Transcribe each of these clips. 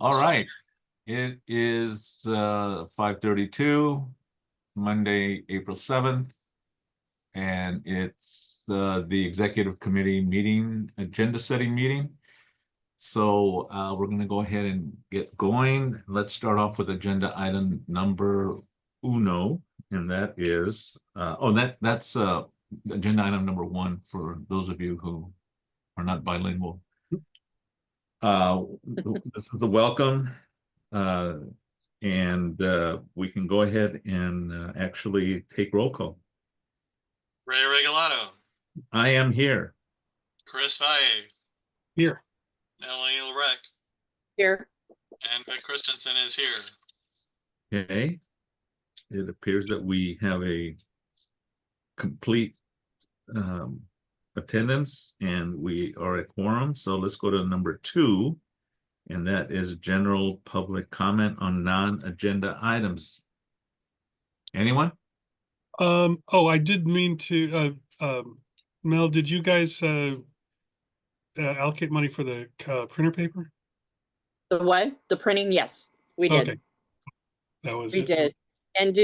All right. It is 5:32, Monday, April 7th. And it's the executive committee meeting, agenda setting meeting. So we're going to go ahead and get going. Let's start off with agenda item number uno, and that is that's agenda item number one for those of you who are not bilingual. This is the welcome, and we can go ahead and actually take roll call. Ray Regalado. I am here. Chris Valle. Here. Melanie Lorek. Here. And Vic Christensen is here. Okay. It appears that we have a complete attendance and we are at quorum. So let's go to number 2. And that is general public comment on non-agenda items. Anyone? Oh, I did mean to, Mel, did you guys allocate money for the printer paper? The what? The printing? Yes, we did. Okay. That was we it. did. And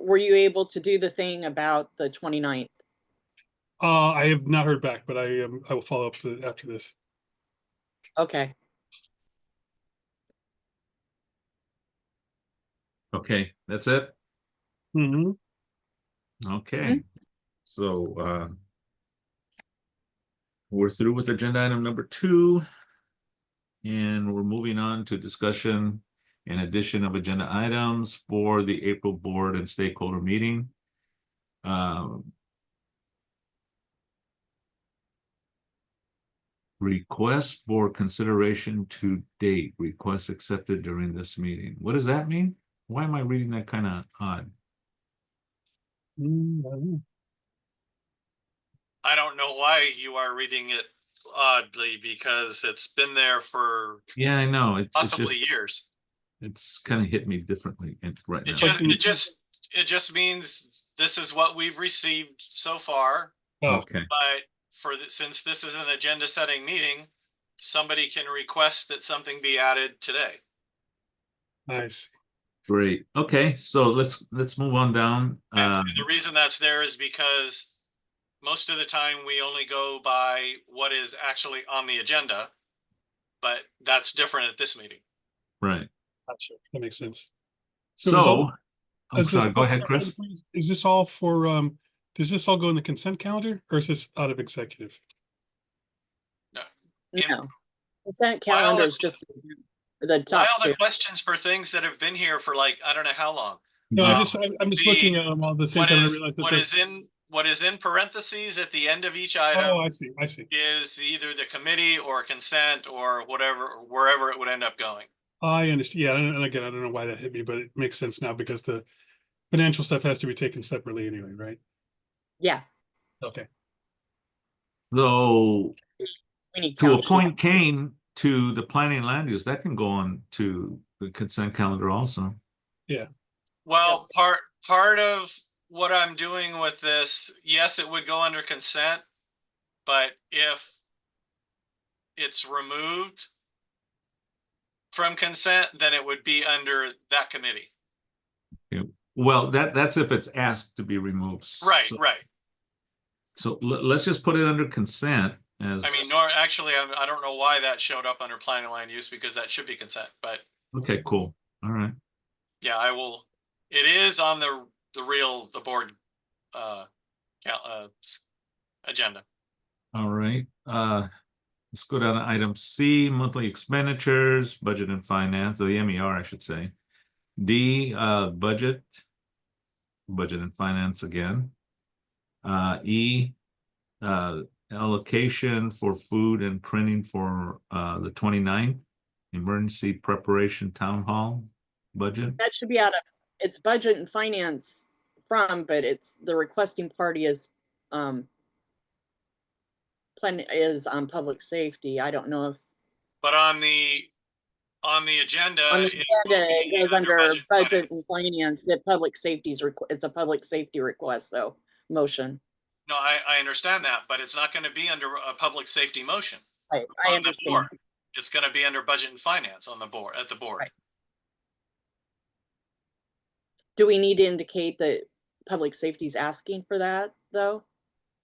were you able to do the thing about the 29th? I have not heard back, but I will follow up after this. Okay. Okay, that's it. Mm-hmm. Okay. So we're through with agenda item number 2, and we're moving on to discussion and addition of agenda items for the April board and stakeholder meeting. Request for consideration to date. Request accepted during this meeting. What does that mean? Why am I reading that kind of odd? I don't know why you are reading it oddly, because it's been there for I know possibly years. It's kind of hit me differently right now. It just means this is what we've received so far. Oh. Okay. But since this is an agenda setting meeting, somebody can request that something be added today. Nice. Great. Okay, so let's move on down. And the reason that's there is because most of the time we only go by what is actually on the agenda, but that's different at this meeting. Right. Gotcha. That makes sense. So, I'm sorry, go ahead, Chris. Is this all for, does this all go in the consent calendar, or is this out of executive? No. Consent calendar is just the top all 2. the questions for things that have been here for like, I don't know how long. No, I'm just looking at them all the same time. I realized what is in parentheses at the end of each item. Oh, I see. Is either the committee or consent or whatever, wherever it would end up going. I understand. Yeah, and again, I don't know why that hit me, but it makes sense now because the financial stuff has to be taken separately anyway, right? Yeah. Okay. So, to appoint Kane to the planning and land use, that can go on to the consent calendar also. Yeah. Well, part of what I'm doing with this, yes, it would go under consent, but if it's removed from consent, then it would be under that committee. Yeah. Well, that's if it's asked to be removed. Right. So let's just put it under consent. I don't know why that showed up under planning and land use, because that should be consent, but. Okay, cool. All right. Yeah, I will. It is on the board agenda. All right. Let's go down to item C, monthly expenditures, budget and finance, or the MER, I should say. D, budget and finance again. E, allocation for food and printing for the 29th, emergency preparation town hall budget. That should be out of its budget and finance but it's the requesting party is public safety. I don't know if. But on the agenda, it goes under budget and finance. That public safety it's a public safety request, though. Motion. No, I understand that, but it's not going to be under a public safety motion. Right, I understand. it's gonna be under budget and finance on the board, at the board. Right. Do we need to indicate that public safety is asking for that, though?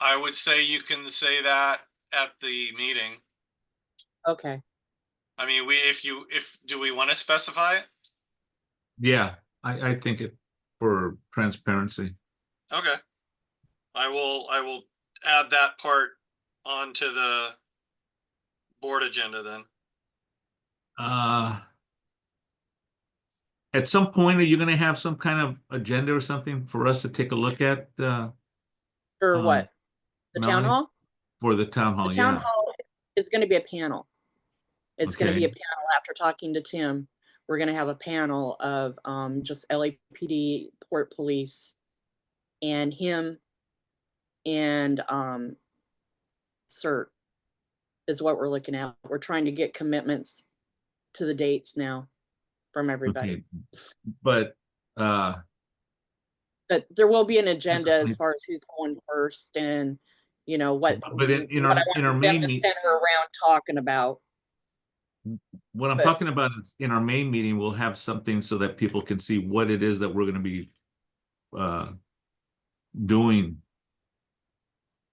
I would say you can say that at the meeting. Okay, I mean, do we want to specify it? Yeah, I think it for transparency. Okay. I will add that part onto the board agenda then. At some point, are you gonna have some kind of agenda or something for us to take a look at, for what? The town Melanie? hall? For the town hall? The town Yeah, hall is gonna be a panel. It's gonna be a Okay. panel after talking to Tim. We're gonna have a panel of just LAPD, Port Police, and him and CERT is what we're looking at. We're trying to get commitments to the dates now from everybody. Okay. But, But there will be an agenda Definitely. as far as who's going first and, you know, what but in what our, I want in our them main to meet, center around talking about. what I'm but- talking about is in our main meeting, we'll have something so that people can see what it is that we're gonna be doing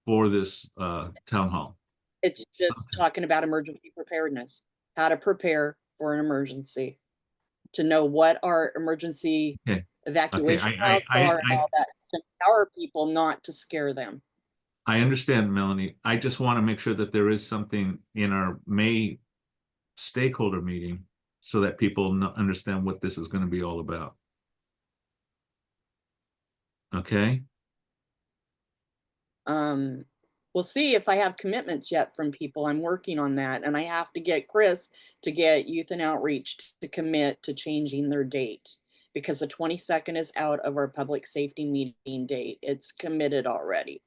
for this town hall. It's just talking about emergency preparedness, how to prepare for an emergency, to know what our emergency Okay. evacuation I- routes are and I- all that, to empower people, not to scare them. I understand, Melanie. I just want to make sure that there is something in our May stakeholder meeting so that people understand what this is going to be all about. Okay? We'll see if I have commitments yet from people. I'm working on that, and I have to get Chris to get Youth and Outreach to commit to changing their date, because the 22nd is out of our public safety meeting date. It's committed already.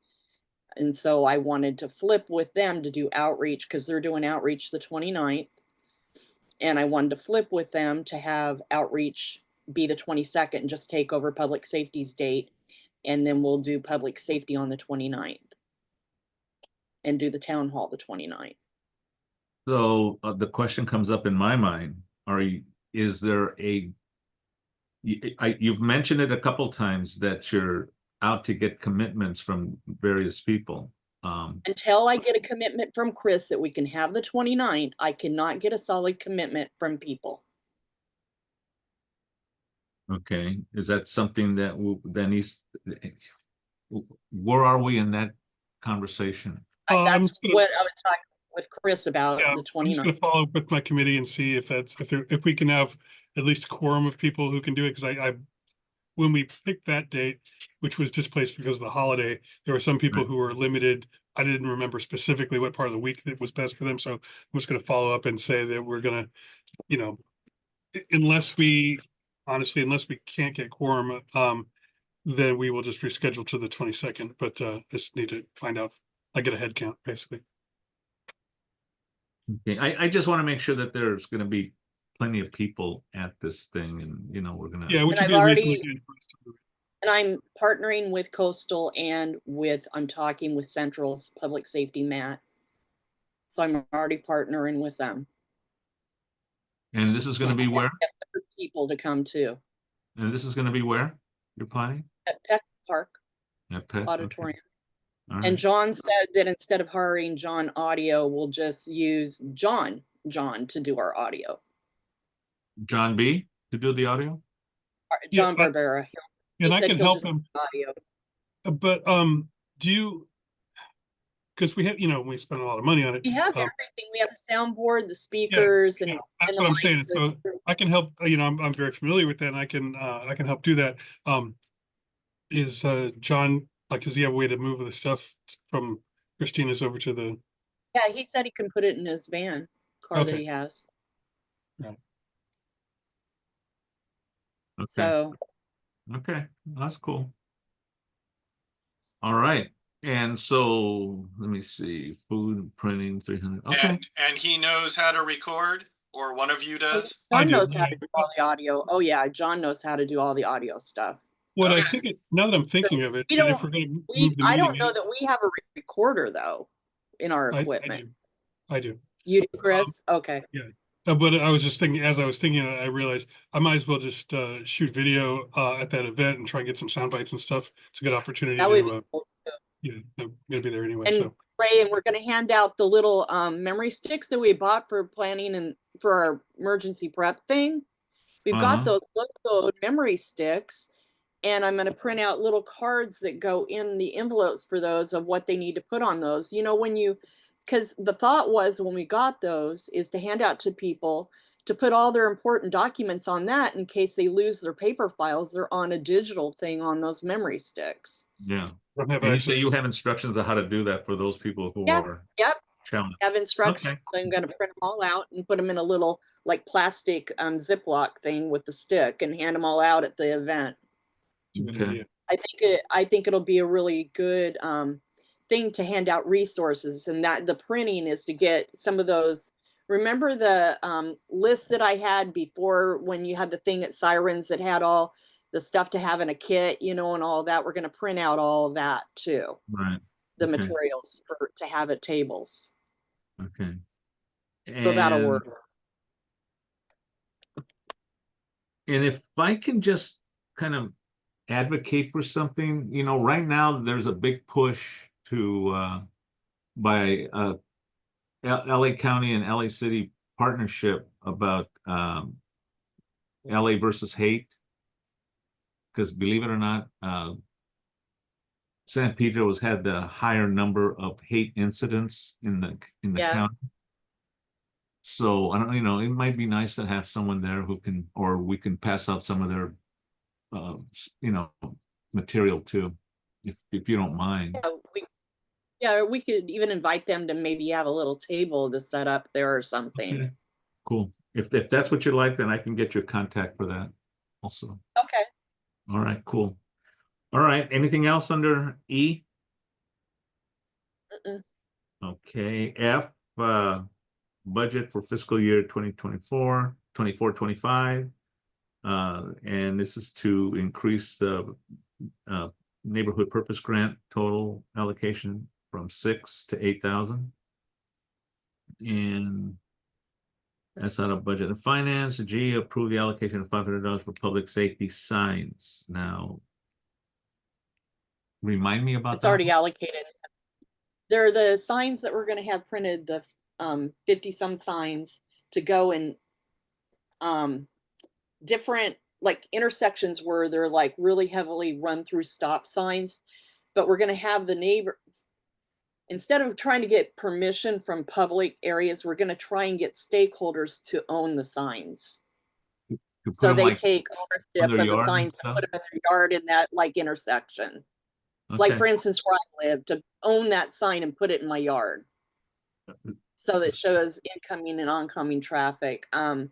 And so I wanted to flip with them to do outreach, because they're doing outreach the 29th. And I wanted to flip with them to have outreach be the 22nd and just take over public safety's date. And then we'll do public safety on the 29th. And do the town hall the 29th. So the question comes up in my mind, is there you've mentioned it a couple times that you're out to get commitments from various people. Until I get a commitment from Chris that we can have the 29th, I cannot get a solid commitment from people. Okay, is that something that then where are we in that conversation? I'm That's just gonna- what I was talking with Chris about Yeah, the I'm just 29th. gonna follow up with my committee and see if if we can have at least a quorum of people who can do it, because I when we picked that date, which was displaced because of the holiday, there were some people Right. who were limited. I didn't remember specifically what part of the week that was best for them, so I'm just gonna follow up and say that we're gonna, you know, unless we can't get quorum, then we will just reschedule to the 22nd, but just need to find out. I get a head count, basically. Okay, I just want to make sure that there's going to be plenty of people at this thing, and we're gonna. Yeah, which And would be I've a reasonable already- good for us to do it. And I'm partnering with Coastal and I'm talking with Central's public safety, Matt. So I'm already partnering with them. And this is going to be where? Get other people to come too. And this is going to be where you're planning? At Peck Park At Pet? Okay. Auditorium. All And right. John said that instead of hiring John Audio, we'll just use John to do our audio. John B. to do the audio? John Yeah, Barbera. He And I said can he'll help just him, do audio. but do you? Because we have, we spend a lot of money on it. We have Um, everything. We have the soundboard, the speakers, yeah, and that's the what I'm saying. mics. So I can help. I'm very familiar with that, and I can help do that. Is John, like, does he have a way to move the stuff from Christina's over to the? Yeah, he said he can put it in his car that Okay. he has. Okay. So Okay, that's cool. All right, and so let me see, food printing 300. Okay, And he knows how to record, or one of you does? I John do, knows how yeah. to do all the audio. Oh yeah, John knows how to do all the audio stuff. What I Okay. think now that I'm thinking of it, we and if don't- we're going to We, move the I don't meeting, know that we have a recorder though in our I equipment. do. You do, Chris? Okay. But I was just thinking, as I was thinking, I realized I might as well just shoot video at that event and try and get some sound bites and stuff. It's a good opportunity That would be to, cool. I'm gonna be there anyway. And So Ray, and we're gonna hand out the little memory sticks that we bought for planning and for our emergency prep thing. We've got those little memory sticks, and I'm gonna print out little cards that go in the envelopes for those of what they need to put on those. You know, when you, because the thought was when we got those is to hand out to people to put all their important documents on that in case they lose their paper files, they're on a digital thing on those memory sticks. Yeah. I don't have And you say access. you have instructions on how to do that for those people who Yeah, are yep. challenged. Have instructions. Okay. I'm gonna print them all out and put them in a little like plastic Ziploc thing with the stick and hand them all out at the event. It's a good Okay. idea. I think it'll be a really good thing to hand out resources, and that the printing is to get some of those. Remember the list that I had before when you had the thing at Sirens that had all the stuff to have in a kit, you know, and all that. We're going to print out all of that too, Right. the Okay. materials for to have at tables. Okay. So that'll And work. and if I can just kind of advocate for something, you know, right now there's a big push to by LA County and LA City partnership about LA versus hate. Because believe it or not, San Pedro has had the higher number of hate incidents in the Yeah. county. So I don't, you know, it might be nice to have someone there who can, or we can pass out some of their, you know, material too, if you don't mind. Yeah, we could even invite them to maybe have a little table to set up there or something. Okay, cool. If that's what you like, then I can get your contact for that also. Okay. All right, cool. All right, anything else under E? Mm-mm. Okay, F, budget for fiscal year 2024, 25. And this is to increase the neighborhood purpose grant total allocation from 6 to 8,000. And that's out of budget and finance. G, approve the allocation of $500 for public safety signs. Now, remind me about It's that. already allocated. They're the signs that we're gonna have printed, the 50 some signs to go in different like intersections where they're like really heavily run through stop signs. But we're gonna have the neighbor, instead of trying to get permission from public areas, we're gonna try and get stakeholders to own the signs. To put So them they like take on ownership their of the yard and signs and stuff? put them in their yard in that like intersection. Like for Okay. instance, where I live, to own that sign and put it in my yard. So that shows incoming and oncoming traffic. For And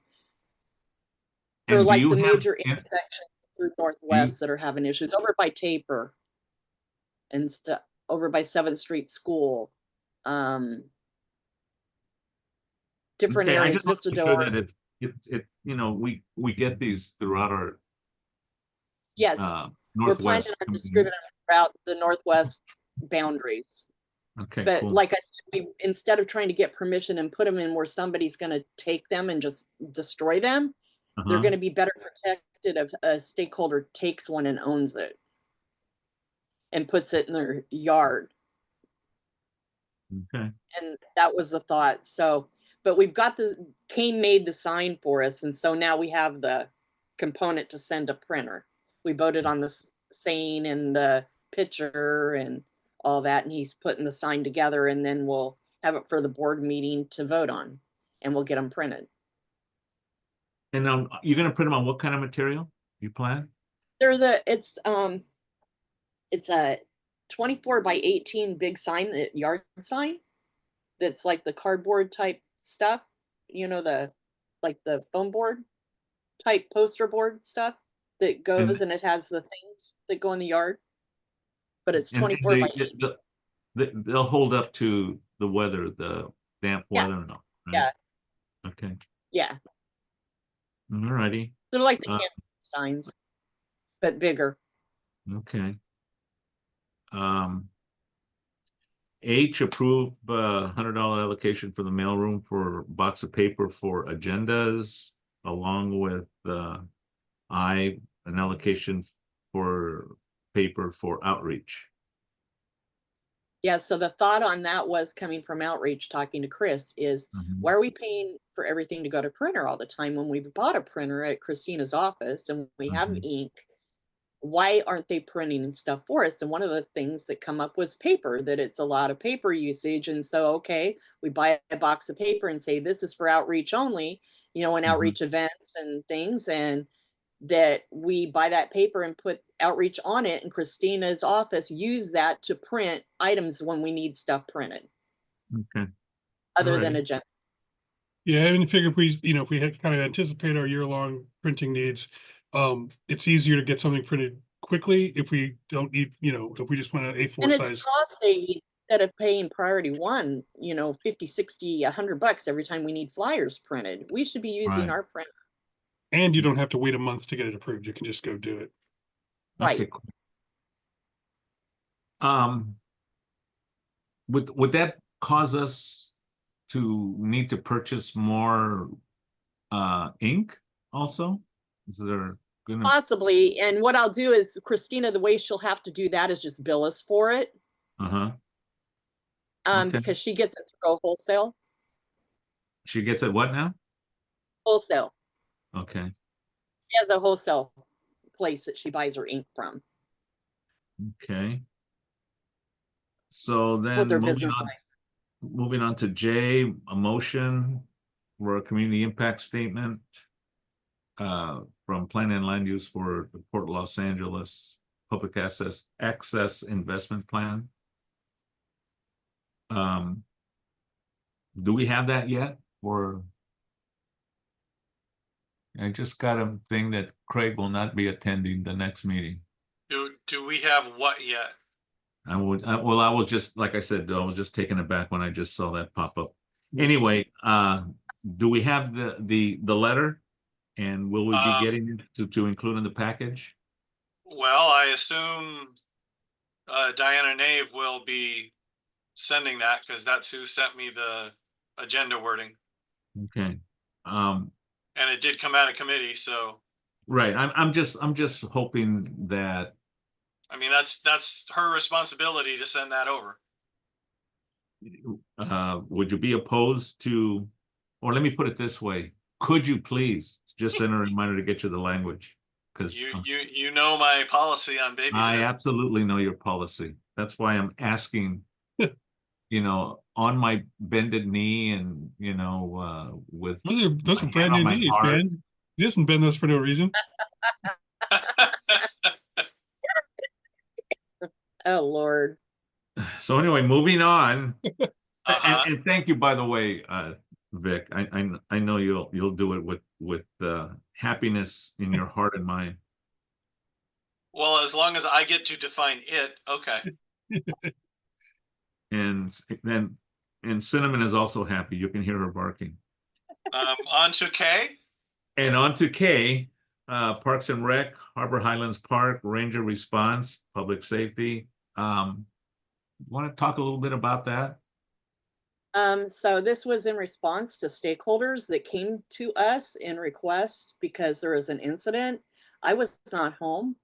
do like you the have, major do intersections through you, Northwest that are having issues, over by Taper and stuff, over by 7th Street School. Different okay, I areas, just want Vista to Del make sure Oro. that it, you know, we get these throughout our Yes, we're planning Northwest. on distributing them throughout the Northwest boundaries. Okay, But cool. like I said, we, instead of trying to get permission and put them in where somebody's gonna take them and just destroy them, they're gonna be better protected if a stakeholder takes one and owns it and puts it in their yard. Okay. And that was the thought. So, but we've got Kane made the sign for us, and so now we have the component to send a printer. We voted on the saying and the picture and all that, and he's putting the sign together, and then we'll have it for the board meeting to vote on, and we'll get them printed. And you're gonna print them on what kind of material you plan? It's a 24 by 18 big sign, the yard sign. That's like the cardboard type stuff, you know, like the foam board type poster board stuff that goes and it has the things that go in the yard. But it's 24 by 8. They'll hold up to the weather, the damp Yeah. weather, no? Right? Yeah. Okay. Yeah. All righty. They're like the camping signs, but bigger. Okay. Um, H, approve $100 allocation for the mailroom for box of paper for agendas, along with I, an allocation for paper for outreach. Yeah, so the thought on that was coming from outreach, talking to Chris, is why are we paying for everything to go to printer all the time when we've bought a printer at Christina's office and we have Mhm. ink? Why aren't they printing and stuff for us? And one of the things that come up was paper, that it's a lot of paper usage. And so, okay, we buy a box of paper and say, this is for outreach only, you know, and Mhm. outreach events and things. And that we buy that paper and put outreach on it, and Christina's office use that to print items when we need stuff printed, Okay. other All than right. agenda. Yeah, I mean, figure if we, you know, if we had kind of anticipate our year-long printing needs, it's easier to get something printed quickly if we don't need, you know, if we just want an A4 And it's size. cost saving instead of paying priority one, you know, 50, 60, $100 every time we need flyers printed. We should be using Right. our print. And you don't have to wait a month to get it approved. You can just go do it. Okay, Right. cool. Would that cause us to need to purchase more ink also? Is there gonna, Possibly. And what I'll do is Christina, the way she'll have to do that is just bill us for it. uh-huh, okay. Because she gets it through wholesale. She gets it what now? Wholesale. Okay, She has a wholesale place that she buys her ink from okay. So with then their business license. moving on to J, a motion for a community impact statement from Plan and Land Use for the Port Los Angeles Public Access Investment Plan. Do we have that yet? Or I just got a thing that Craig will not be attending the next meeting. Do we have what yet? Well, I was just, like I said, I was just taken aback when I just saw that pop up. Anyway, do we have the letter? And will we be getting it to include in the package? Well, I assume Diana Nave will be sending that because that's who sent me the agenda wording, Okay. and it did come out of committee. So Right. I'm just hoping that I mean, that's her responsibility to send that over. would you be opposed to, or let me put it this way, could you please just send a reminder to get you the language? Because You know my policy on I babysitting. absolutely know your policy. That's why I'm asking, you know, on my bended knee and, you know, with Those are my brand hand on new my knees, heart. man. He doesn't bend those for no reason. Oh, Lord. So anyway, moving on. Uh-huh. And thank you, by the way, Vic. I know you'll do it with happiness in your heart and mind. Well, as long as I get to define it, okay. And then Cinnamon is also happy. You can hear her barking. On to K. And on to K, Parks and Rec, Harbor Highlands Park, Ranger Response, Public Safety. Want to talk a little bit about that? So this was in response to stakeholders that came to us in requests because there was an incident. I was not home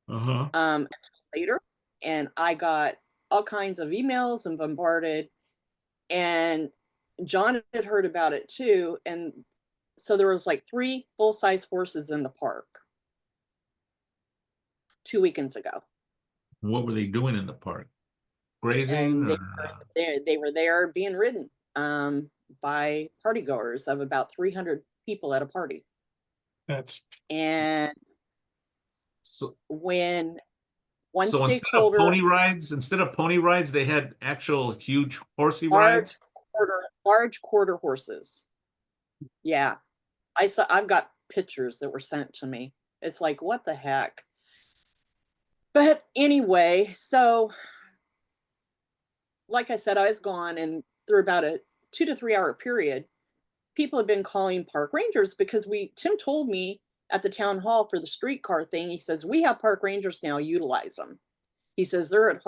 Uh-huh. until later, and I got all kinds of emails and bombarded, and John had heard about it too. And so there was like 3 full-size horses in the park 2 weekends ago. What were they doing in the park? Grazing? And they were there being ridden by partygoers of about 300 people at a party. That's And So, when one so stakeholder, instead of pony rides, they had actual huge horsey large rides. quarter horses. Yeah, I've got pictures that were sent to me. It's like, what the heck? But anyway, so like I said, I was gone, and through about a 2 to 3 hour period, people have been calling park rangers because Tim told me at the town hall for the streetcar thing, he says, we have park rangers now, utilize them. He says, they're at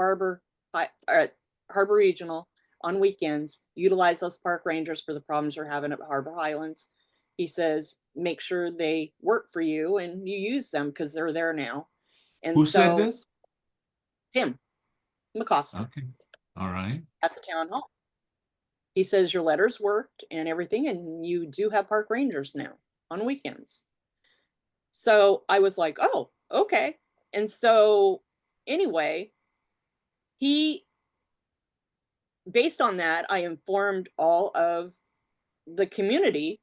Harbor Regional on weekends, utilize those park rangers for the problems you're having at Harbor Highlands. He says, make sure they work for you and you use them because they're there now. And Who said so this? Tim McCosker Okay, all right. at the town hall. He says your letters worked and everything, and you do have park rangers now on weekends. So I was like, oh, okay. And so anyway, he, based on that, I informed all of the community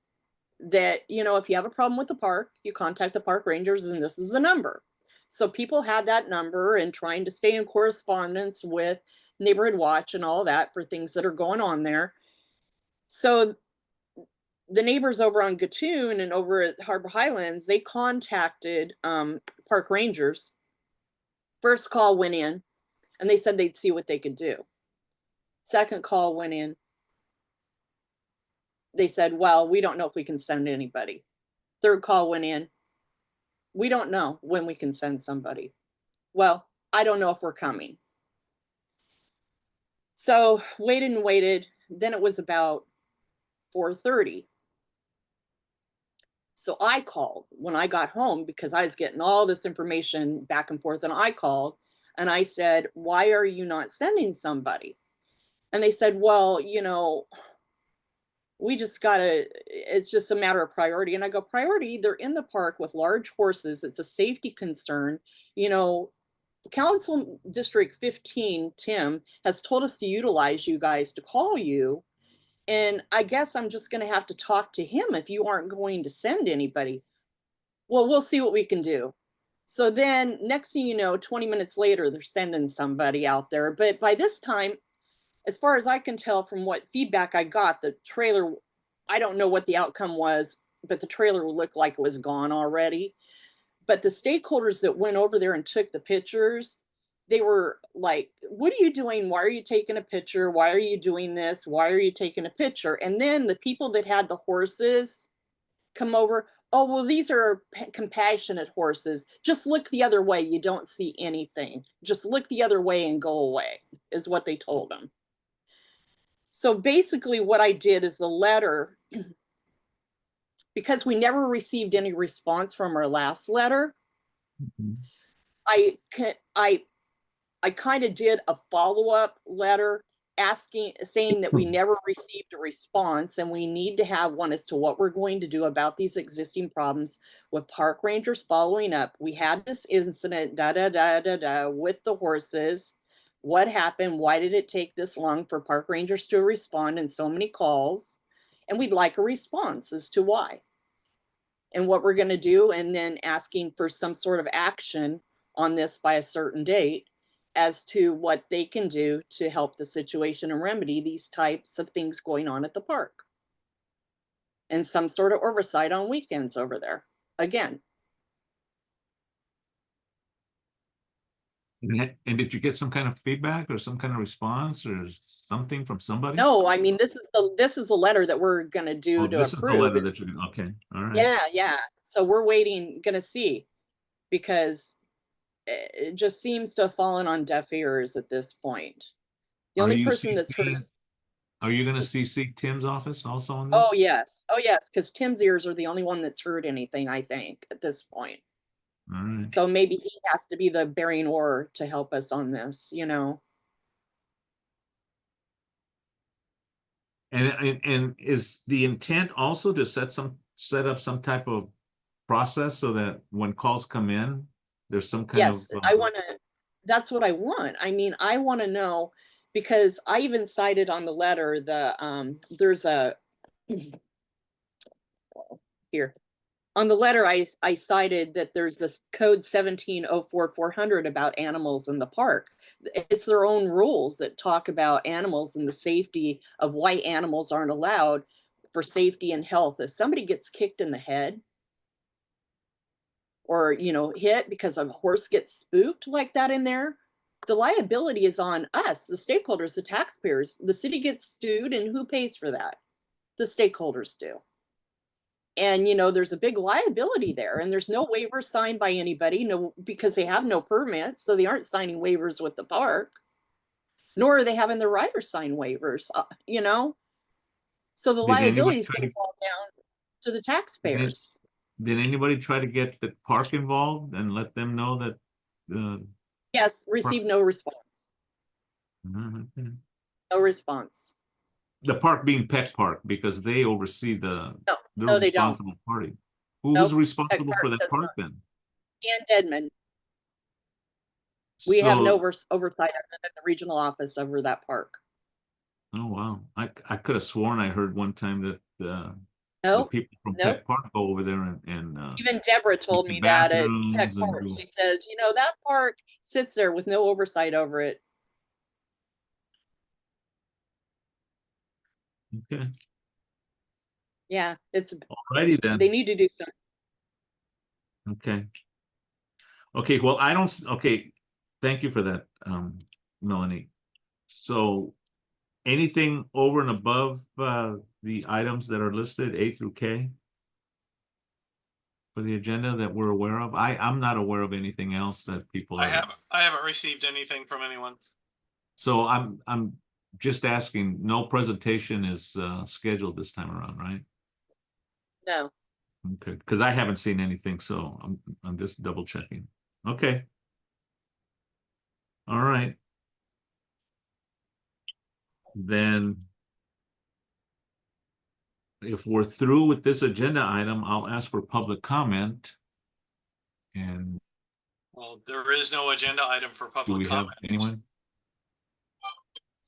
that, you know, if you have a problem with the park, you contact the park rangers and this is the number. So people had that number and trying to stay in correspondence with Neighborhood Watch and all that for things that are going on there. So the neighbors over on Gatun and over at Harbor Highlands, they contacted park rangers. First call went in and they said they'd see what they could do. Second call went in. They said, well, we don't know if we can send anybody. Third call went in. We don't know when we can send somebody. Well, I don't know if we're coming. So waited and waited. Then it was about 4:30. So I called when I got home because I was getting all this information back and forth. And I called and I said, why are you not sending somebody? And they said, well, you know, we just gotta, it's just a matter of priority. And I go, priority, they're in the park with large horses. It's a safety concern. You know, Council District 15, Tim, has told us to utilize you guys to call you. And I guess I'm just gonna have to talk to him if you aren't going to send anybody. Well, we'll see what we can do. So then next thing you know, 20 minutes later, they're sending somebody out there. But by this time, as far as I can tell from what feedback I got, the trailer, I don't know what the outcome was, but the trailer looked like it was gone already. But the stakeholders that went over there and took the pictures, they were like, what are you doing? Why are you taking a picture? Why are you doing this? Why are you taking a picture? And then the people that had the horses come over, oh, well, these are compassionate horses. Just look the other way. You don't see anything. Just look the other way and go away, is what they told them. So basically what I did is the letter, because we never received any response from our last letter, Mhm. I kind of did a follow-up letter saying that we never received a response and we need to have one as to what we're going to do about these existing problems with park rangers following up. We had this incident, with the horses. What happened? Why did it take this long for park rangers to respond in so many calls? And we'd like a response as to why and what we're going to do, and then asking for some sort of action on this by a certain date as to what they can do to help the situation and remedy these types of things going on at the park. And some sort of oversight on weekends over there. Again, And did you get some kind of feedback or some kind of response or something from somebody? no, I mean, this is the letter that we're gonna do Oh, to this is the approve. letter It's- that you, okay, all right. yeah. So we're waiting, gonna see, because it just seems to have fallen on deaf ears at this point. The Are only you person that's heard CCing us. Are you gonna CC Tim's office also on Oh, this? yes. Oh, yes, because Tim's ears are the only one that's heard anything, I think, at this point. All right. So maybe he has to be the bearing oar to help us on this, you know? And is the intent also to set up some type of process so that when calls come in, there's some kind of Yes, I wanna, that's what I want. I mean, I wanna know, because I even cited on the letter, there's a here. On the letter, I cited that there's this code 1704-400 about animals in the park. It's their own rules that talk about animals and the safety of why animals aren't allowed for safety and health. If somebody gets kicked in the head or, you know, hit because a horse gets spooked like that in there, the liability is on us, the stakeholders, the taxpayers. The city gets sued, and who pays for that? The stakeholders do. And, you know, there's a big liability there, and there's no waiver signed by anybody, no, because they have no permits, so they aren't signing waivers with the park. nor are they having the rider sign waivers, you know? So the Did anybody liability is try gonna to- fall down to the taxpayers. Did anybody try to get the park involved and let them know that? Yes, receive no response, Mhm. no response. The park being Pet Park, because they oversee the, No, they're no, they don't. responsible party. Who's Nope, Tech responsible for Park that does park not. then? And Deadman, we have no So, oversight other than the regional office over that park. oh, wow. I could have sworn I heard one time that, the Nope, people from nope. Pet Park go over there and Even Deborah told the me that at bathrooms Peck and Park. do- She says, you know, that park sits there with no oversight over it. Okay, Yeah, it's, alrighty then. they need to do something. Okay. Okay, well, okay, thank you for that, Melanie. So anything over and above, the items that are listed, A through K? For the agenda that we're aware of? I'm not aware of anything else that people I are. haven't received anything from anyone. So I'm just asking, no presentation is, scheduled this time around, right? No. Okay, because I haven't seen anything, so I'm just double checking. Okay. All right. Then if we're through with this agenda item, I'll ask for public comment. And Well, there is no agenda item for do public we have comment. anyone?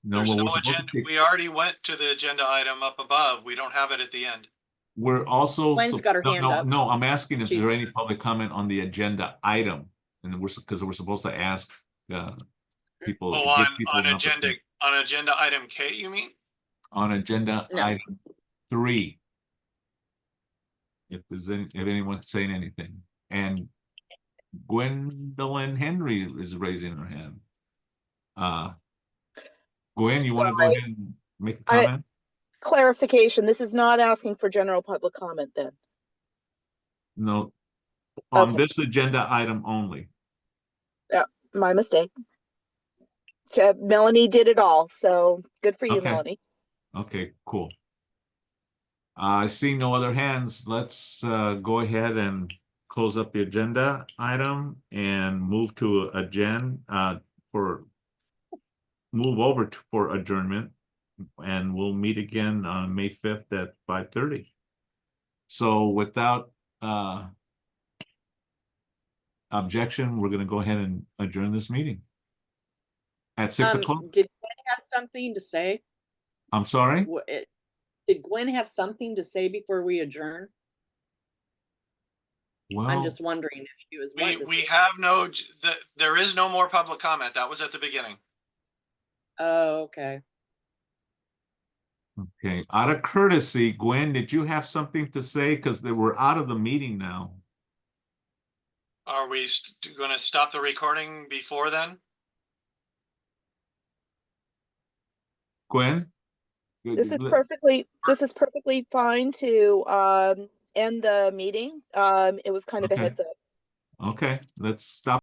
No, There's well, no we're supposed agenda. to take, We already went to the agenda item up above. We don't have it at the end. we're also. Gwen's got her No, hand no, up. no, I'm asking if She's- there are any public comment on the agenda item. And because we're supposed to ask, people. Oh, give people on an agenda, opportunity. on agenda item K, you mean? On agenda No. item 3. If anyone's saying anything, and Gwendolyn Henry is raising her hand. Gwen, you want to go ahead and make a comment? Clarification, this is not asking for general public comment then. No, on Okay. this agenda item only. My mistake. Melanie did it all, so good for you, Okay. Melanie. Okay, cool. I see no other hands. Let's go ahead and close up the agenda item and move to move over for adjournment. And we'll meet again on May 5th at 5:30. So without objection, we're gonna go ahead and adjourn this meeting at 6 o'clock. Did Gwen have something to say? I'm sorry? Did Gwen have something to say before we adjourn? I'm Well, just wondering if she was wanting to We say. have no, there is no more public comment. That was at the beginning. Oh, okay. okay, out of courtesy, Gwen, did you have something to say? Because we're out of the meeting now. Are we going to stop the recording before then? Gwen? This is perfectly fine to end the meeting. It was kind of a Okay. heads up. Okay, let's stop.